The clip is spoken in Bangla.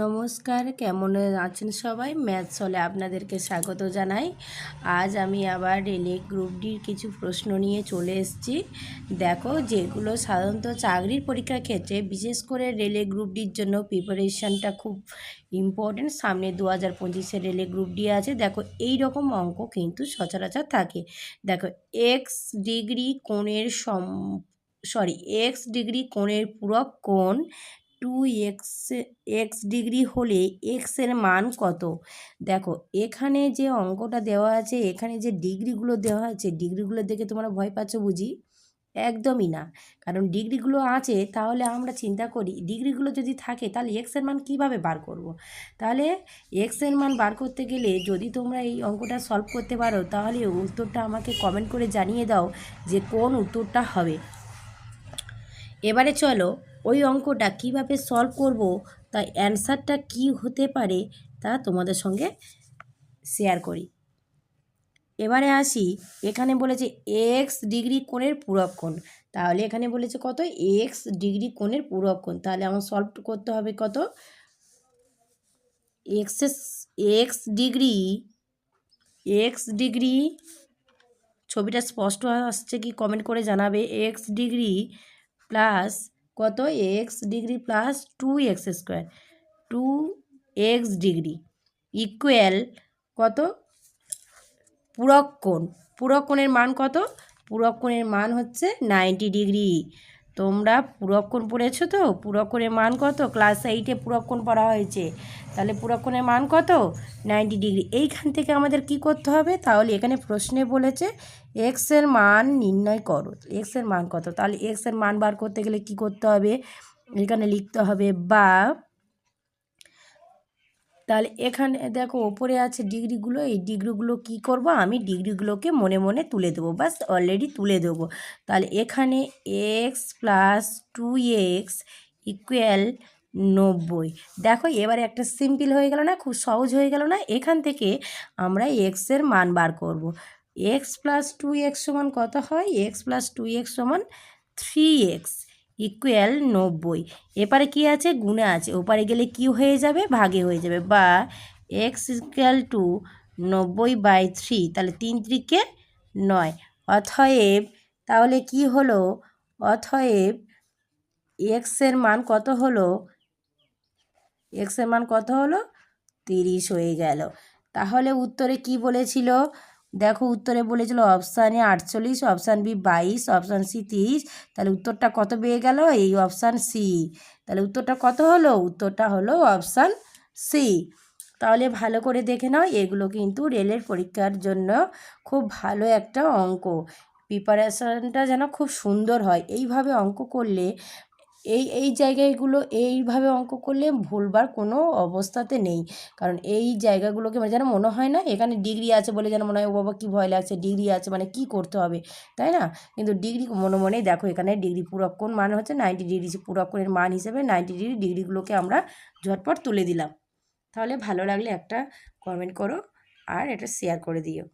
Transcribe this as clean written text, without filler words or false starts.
নমস্কার, কেমন আছেন সবাই? ম্যাথস হলে আপনাদেরকে স্বাগত জানাই। আজ আমি আবার রেলে গ্রুপ ডির কিছু প্রশ্ন নিয়ে চলে এসেছি। দেখো, যেগুলো সাধারণত চাকরির পরীক্ষার ক্ষেত্রে বিশেষ করে রেলে গ্রুপ ডির জন্য প্রিপারেশানটা খুব ইম্পর্টেন্ট। সামনে 2025-এ রেলে গ্রুপ ডি আছে। দেখো, এই রকম অঙ্ক কিন্তু সচরাচর থাকে। দেখো, এক্স ডিগ্রি কোণের পূরক কোণ 2x ডিগ্রি হলে এক্সের মান কত? দেখো, এখানে যে অঙ্কটা দেওয়া আছে, এখানে যে ডিগ্রিগুলো দেওয়া আছে, ডিগ্রিগুলো দেখে তোমরা ভয় পাচ্ছ বুঝি? একদমই না। কারণ ডিগ্রিগুলো আছে, তাহলে আমরা চিন্তা করি ডিগ্রিগুলো যদি থাকে তাহলে এক্সের মান কিভাবে বার করব। তাহলে এক্সের মান বার করতে গেলে যদি তোমরা এই অঙ্কটা সলভ করতে পারো, তাহলে উত্তরটা আমাকে কমেন্ট করে জানিয়ে দাও যে কোন উত্তরটা হবে। এবারে চলো ওই অঙ্কটা কিভাবে সলভ করব, তাই অ্যান্সারটা কি হতে পারে তা তোমাদের সঙ্গে শেয়ার করি। এবারে আসি, এখানে বলেছে এক্স ডিগ্রি কোণের পূরক কোণ। তাহলে এখানে বলেছে কত? এক্স ডিগ্রি কোণের পূরক কোণ। তাহলে আমার সলভ করতে হবে কত? এক্স ডিগ্রি ছবিটা স্পষ্ট আসছে কি কমেন্ট করে জানাবে। এক্স ডিগ্রি প্লাস কত? X degree plus 2x², 2x degree equal কত? পূরক কোণের মান কত? পূরক কোণের মান হচ্ছে 90 ডিগ্রি। তোমরা পূরক কোণ পড়েছো তো? পূরক কোণের মান কত? ক্লাস 8-এ পূরক কোণ পড়া হয়েছে। তাহলে পূরক কোণের মান কত? 90 ডিগ্রি। এইখান থেকে আমাদের কি করতে হবে? তাহলে এখানে প্রশ্নে বলেছে এক্সের মান নির্ণয় করো। এক্সের মান কত? তাহলে এক্সের মান বার করতে গেলে কি করতে হবে? এখানে লিখতে হবে বা। তাহলে এখানে দেখো ওপরে আছে ডিগ্রিগুলো, এই ডিগ্রিগুলো কি করব? আমি ডিগ্রিগুলোকে মনে মনে তুলে দেবো, বাস অলরেডি তুলে দেবো। তাহলে এখানে এক্স প্লাস 2x ইকুয়াল 90। দেখো, এবারে একটা সিম্পল হয়ে গেল না? খুব সহজ হয়ে গেল না? এখান থেকে আমরা এক্সের মান বার করব। এক্স প্লাস 2x সমান কত হয়? এক্স প্লাস 2x সমান 3x ইকুয়াল 90। এপারে কি আছে? গুণে আছে। ওপারে গেলে কি হয়ে যাবে? ভাগে হয়ে যাবে। বা এক্স ইকুয়াল টু 90/3। তাহলে 3 × 9। অতএব তাহলে কি হলো? অতএব এক্সের মান কত হলো? এক্সের মান কত হলো? 30 হয়ে গেল। তাহলে উত্তরে কি বলেছিল? দেখো, উত্তরে বলেছিল option A 48, option B 22, option C 30। তাহলে উত্তরটা কত পেয়ে গেল? এই অপশান সি। তাহলে উত্তরটা কত হলো? উত্তরটা হলো অপশান সি। তাহলে ভালো করে দেখে নাও, এগুলো কিন্তু রেলের পরীক্ষার জন্য খুব ভালো একটা অঙ্ক। প্রিপারেশনটা যেন খুব সুন্দর হয়। এইভাবে অঙ্ক করলে এই জায়গাগুলো এইভাবে অঙ্ক করলে ভুলবার কোনো অবস্থাতে নেই। কারণ এই জায়গাগুলোকে যেন মনে হয় না এখানে ডিগ্রি আছে বলে যেন মনে হয় ও বাবা কী ভয় লাগছে, ডিগ্রি আছে মানে কী করতে হবে, তাই না? কিন্তু ডিগ্রি মনে মনেই দেখো, এখানে ডিগ্রি পূরক কোণ মান হচ্ছে 90 ডিগ্রি। পূরক কোণের মান হিসেবে 90 ডিগ্রি ডিগ্রিগুলোকে আমরা ঝটপট তুলে দিলাম। তাহলে ভালো লাগলে একটা কমেন্ট করো আর এটা শেয়ার করে দিও।